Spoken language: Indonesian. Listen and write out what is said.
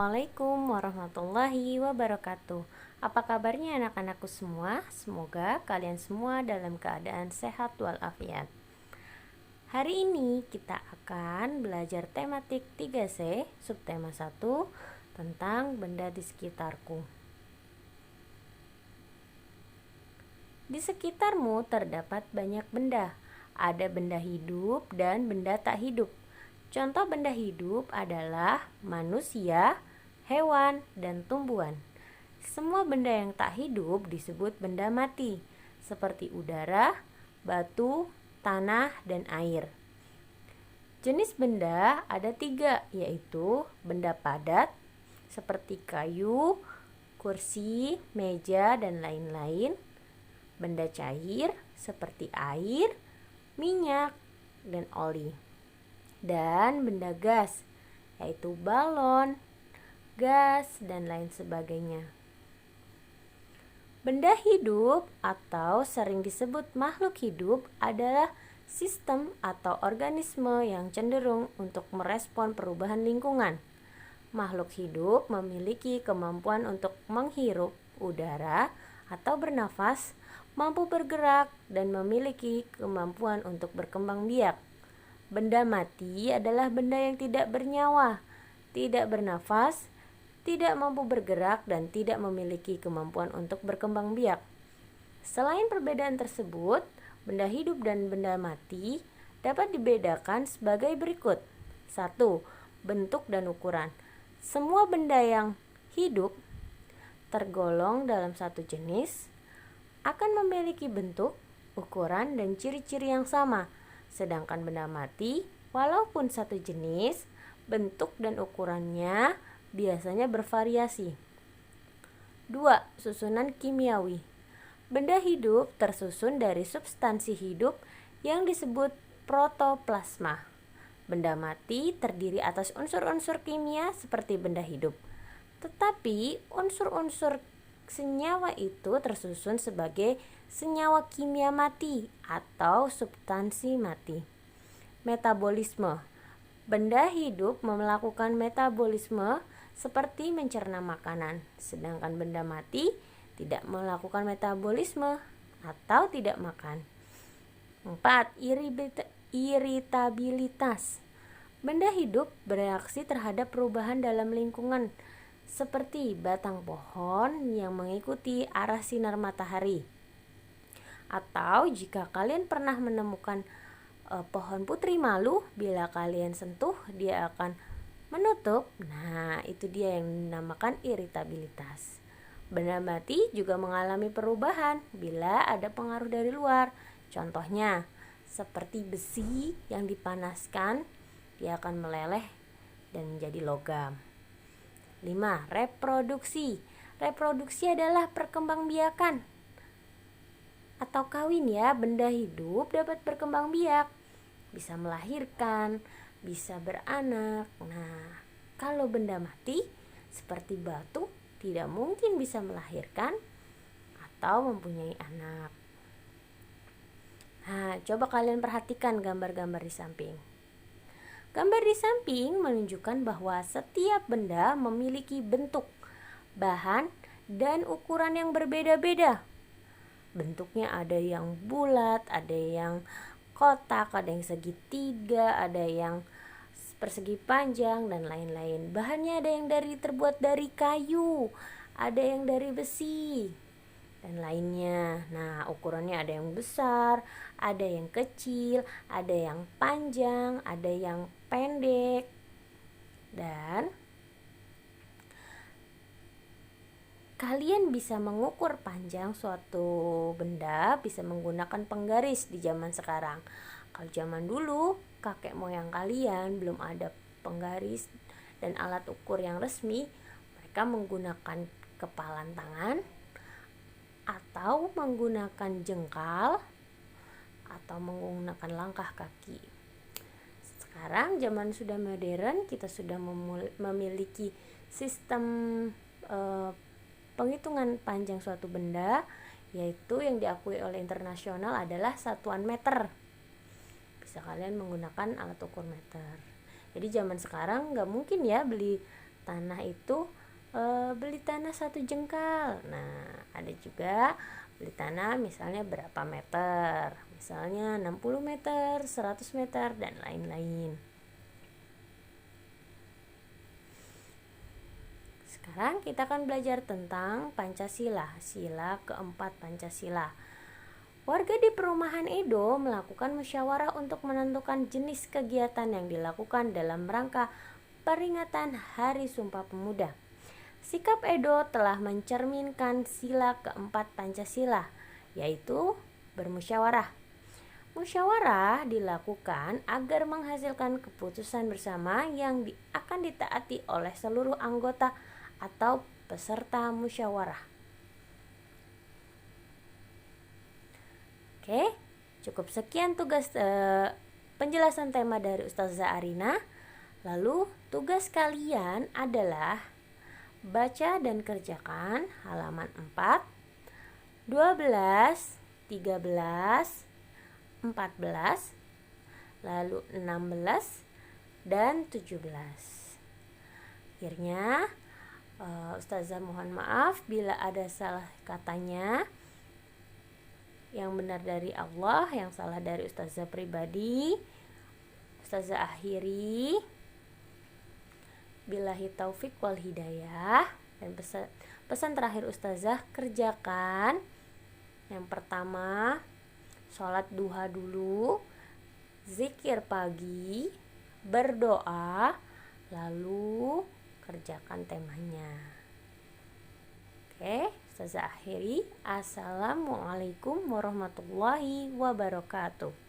Assalamualaikum warahmatullahi wabarakatuh. Apa kabarnya anak-anakku semua? Semoga kalian semua dalam keadaan sehat walafiat. Hari ini kita akan belajar tematik 3C, subtema 1, tentang benda di sekitarku. Di sekitarmu terdapat banyak benda. Ada benda hidup dan benda tak hidup. Contoh benda hidup adalah manusia, hewan, dan tumbuhan. Semua benda yang tak hidup disebut benda mati, seperti udara, batu, tanah, dan air. Jenis benda ada 3, yaitu benda padat, seperti kayu, kursi, meja, dan lain-lain. Benda cair, seperti air, minyak, dan oli. Dan benda gas, yaitu balon, gas, dan lain sebagainya. Benda hidup atau sering disebut makhluk hidup adalah sistem atau organisme yang cenderung untuk merespon perubahan lingkungan. Makhluk hidup memiliki kemampuan untuk menghirup udara atau bernafas, mampu bergerak, dan memiliki kemampuan untuk berkembang biak. Benda mati adalah benda yang tidak bernyawa, tidak bernafas, tidak mampu bergerak, dan tidak memiliki kemampuan untuk berkembang biak. Selain perbedaan tersebut, benda hidup dan benda mati dapat dibedakan sebagai berikut. 1. Bentuk dan ukuran. Semua benda yang hidup tergolong dalam satu jenis akan memiliki bentuk, ukuran, dan ciri-ciri yang sama. Sedangkan benda mati, walaupun satu jenis, bentuk dan ukurannya biasanya bervariasi. 2. Susunan kimiawi. Benda hidup tersusun dari substansi hidup yang disebut protoplasma. Benda mati terdiri atas unsur-unsur kimia seperti benda hidup. Tetapi unsur-unsur senyawa itu tersusun sebagai senyawa kimia mati atau substansi mati. Metabolisme. Benda hidup melakukan metabolisme seperti mencerna makanan, sedangkan benda mati tidak melakukan metabolisme atau tidak makan. 4. Iritabilitas. Benda hidup bereaksi terhadap perubahan dalam lingkungan, seperti batang pohon yang mengikuti arah sinar matahari. Atau jika kalian pernah menemukan pohon putri malu, bila kalian sentuh dia akan menutup. Nah, itu dia yang dinamakan iritabilitas. Benda mati juga mengalami perubahan bila ada pengaruh dari luar. Contohnya, seperti besi yang dipanaskan, dia akan meleleh dan menjadi logam. 5. Reproduksi. Reproduksi adalah perkembangbiakan atau kawin ya. Benda hidup dapat berkembang biak, bisa melahirkan, bisa beranak. Nah, kalau benda mati seperti batu tidak mungkin bisa melahirkan atau mempunyai anak. Nah, coba kalian perhatikan gambar-gambar di samping. Gambar di samping menunjukkan bahwa setiap benda memiliki bentuk, bahan, dan ukuran yang berbeda-beda. Bentuknya ada yang bulat, ada yang kotak, ada yang segitiga, ada yang persegi panjang, dan lain-lain. Bahannya ada yang terbuat dari kayu, ada yang dari besi, dan lainnya. Nah, ukurannya ada yang besar, ada yang kecil, ada yang panjang, ada yang pendek. Dan kalian bisa mengukur panjang suatu benda bisa menggunakan penggaris di zaman sekarang. Kalau zaman dulu, kakek moyang kalian belum ada penggaris dan alat ukur yang resmi, mereka menggunakan kepalan tangan atau menggunakan jengkal atau menggunakan langkah kaki. Sekarang zaman sudah modern, kita sudah memiliki sistem penghitungan panjang suatu benda, yaitu yang diakui oleh internasional adalah satuan meter. Bisa kalian menggunakan alat ukur meter. Jadi zaman sekarang nggak mungkin ya beli Tanah itu beli tanah 1 jengkal. Nah, ada juga beli tanah misalnya berapa meter, misalnya 60 meter, 100 meter, dan lain-lain. Sekarang kita akan belajar tentang Pancasila, sila keempat Pancasila. Warga di perumahan Edo melakukan musyawarah untuk menentukan jenis kegiatan yang dilakukan dalam rangka peringatan Hari Sumpah Pemuda. Sikap Edo telah mencerminkan sila keempat Pancasila, yaitu bermusyawarah. Musyawarah dilakukan agar menghasilkan keputusan bersama yang akan ditaati oleh seluruh anggota atau peserta musyawarah. Oke, cukup sekian tugas penjelasan tema dari Ustazah Arina. Lalu tugas kalian adalah baca dan kerjakan halaman 4, 12, 13, 14, lalu 16 dan 17. Akhirnya Ustazah mohon maaf bila ada salah katanya. Yang benar dari Allah, yang salah dari Ustazah pribadi. Ustazah akhiri. Billahi taufik wal hidayah. Dan pesan terakhir Ustazah, kerjakan. Yang pertama, sholat duha dulu, zikir pagi, berdoa, lalu kerjakan temanya. Oke, Ustazah akhiri. Assalamualaikum warahmatullahi wabarakatuh.